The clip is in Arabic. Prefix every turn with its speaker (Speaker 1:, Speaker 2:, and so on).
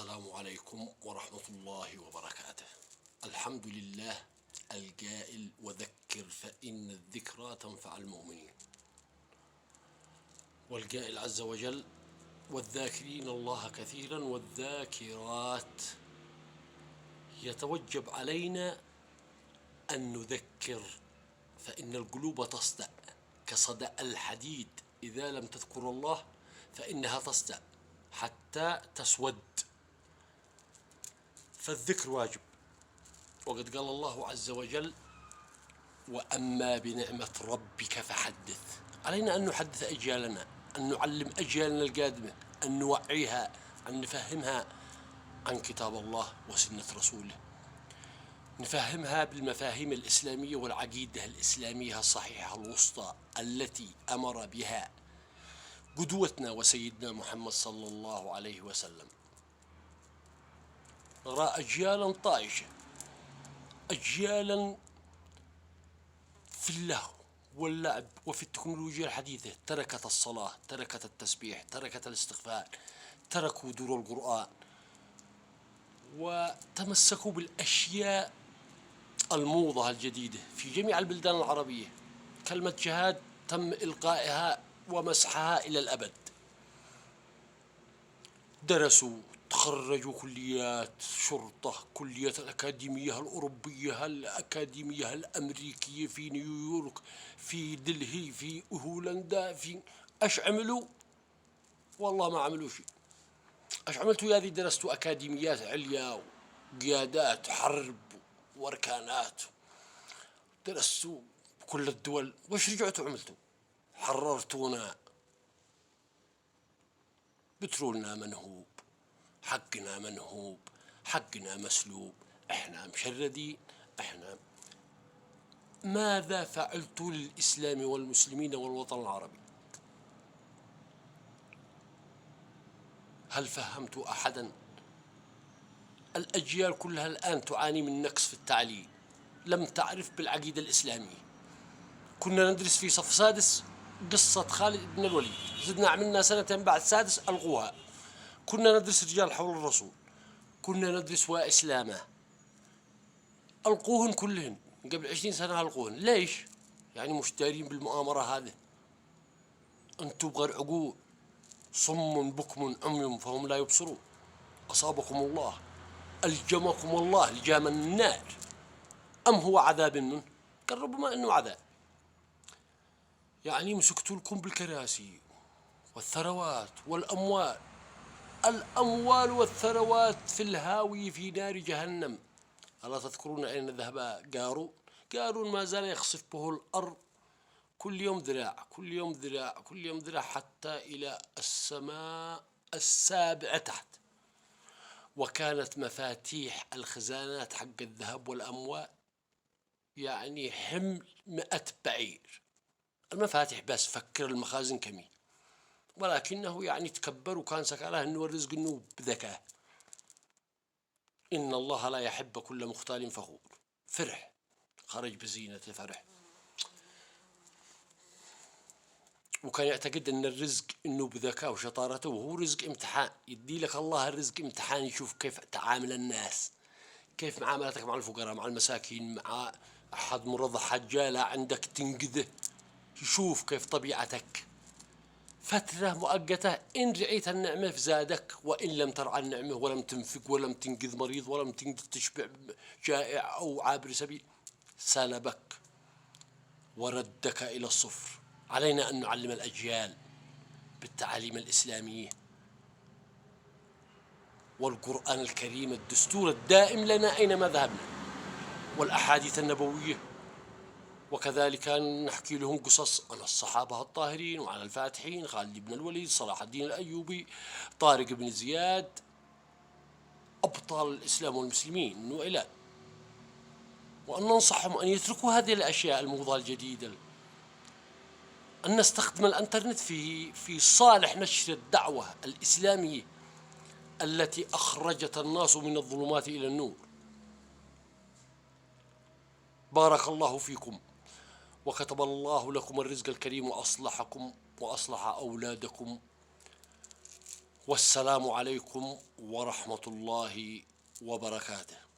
Speaker 1: السلام عليكم ورحمة الله وبركاته. الحمد لله القائل: وذكر فإن الذكرى تنفع المؤمنين. والقائل عز وجل: والذاكرين الله كثيرا والذاكرات. يتوجب علينا أن نذكر، فإن القلوب تصدأ كصدأ الحديد، إذا لم تذكر الله فإنها تصدأ حتى تسود، فالذكر واجب. وقد قال الله عز وجل: وأما بنعمة ربك فحدث. علينا أن نحدث أجيالنا، أن نعلم أجيالنا القادمة، أن نوعيها، أن نفهمها عن كتاب الله وسنة رسوله، نفهمها بالمفاهيم الإسلامية والعقيدة الإسلامية الصحيحة الوسطى التي أمر بها قدوتنا وسيدنا محمد صلى الله عليه وسلم. نرى أجيالا طائشة، أجيالا في اللهو واللعب وفي التكنولوجيا الحديثة، تركت الصلاة، تركت التسبيح، تركت الاستغفار، تركوا دور القرآن، وتمسكوا بالأشياء الموضة الجديدة في جميع البلدان العربية. كلمة جهاد تم إلقائها ومسحها إلى الأبد. درسوا، تخرجوا كليات شرطة، كليات الأكاديمية الأوروبية، الأكاديمية الأمريكية في نيويورك، في دلهي، في هولندا، في أش عملوا؟ والله ما عملوا شيء. أش عملتوا يا ذي؟ درستوا أكاديميات عليا وقيادات حرب وأركانات، درستوا كل الدول، وش رجعتوا عملتوا؟ حررتونا، بترولنا منهوب، حقنا منهوب، حقنا مسلوب، احنا مشردين، احنا. ماذا فعلت للإسلام والمسلمين والوطن العربي؟ هل فهمت أحدا؟ الأجيال كلها الآن تعاني من نقص في التعليم، لم تعرف بالعقيدة الإسلامية. كنا ندرس في صف سادس قصة خالد بن الوليد، زدنا عملنا سنتين بعد سادس ألغوها. كنا ندرس رجال حول الرسول، كنا ندرس وإسلامه، ألقوهن كلهن قبل 20 سنة. ألقوهن ليش؟ يعني مش دارين بالمؤامرة هذه. أنتم بغير عقول، صم بكم عمي فهم لا يبصرون. أصابكم الله، ألجمكم الله لجام النار، أم هو عذاب منه؟ قال ربما أنه عذاب. يعني مسكتوا لكم بالكراسي والثروات والأموال، الأموال والثروات في الهاوي في نار جهنم. ألا تذكرون أين ذهب قارون؟ قارون ما زال يخسف به الأرض، كل يوم ذراع، كل يوم ذراع، كل يوم ذراع، حتى إلى السماء السابعة تحت. وكانت مفاتيح الخزانات حق الذهب والأموال يعني حمل 100 بعير. المفاتيح بس، فكر المخازن كمين. ولكنه يعني تكبر، وكان سكاله أنه الرزق أنه بذكاء. إن الله لا يحب كل مختال فخور. فرح، خرج بزينة فرح، وكان يعتقد أن الرزق أنه بذكاء وشطارته، وهو رزق امتحان. يدي لك الله الرزق امتحان، يشوف كيف تعامل الناس، كيف معاملتك مع الفقراء، مع المساكين، مع أحد مرضى حجالة عندك تنقذه، يشوف كيف طبيعتك. فترة مؤقتة، إن رعيت النعمة فزادك، وإن لم ترعى النعمة ولم تنفق ولم تنقذ مريض ولم تنقذ تشبع جائع أو عابر سبيل، سلبك وردك إلى الصفر. علينا أن نعلم الأجيال بالتعاليم الإسلامية والقرآن الكريم الدستور الدائم لنا أينما ذهبنا، والأحاديث النبوية. وكذلك نحكي لهم قصص عن الصحابة الطاهرين وعن الفاتحين: خالد بن الوليد، صلاح الدين الأيوبي، طارق بن زياد، أبطال الإسلام والمسلمين وإلى. وأن ننصحهم أن يتركوا هذه الأشياء الموضة الجديدة، أن نستخدم الإنترنت في صالح نشر الدعوة الإسلامية التي أخرجت الناس من الظلمات إلى النور. بارك الله فيكم، وكتب الله لكم الرزق الكريم، وأصلحكم وأصلح أولادكم، والسلام عليكم ورحمة الله وبركاته.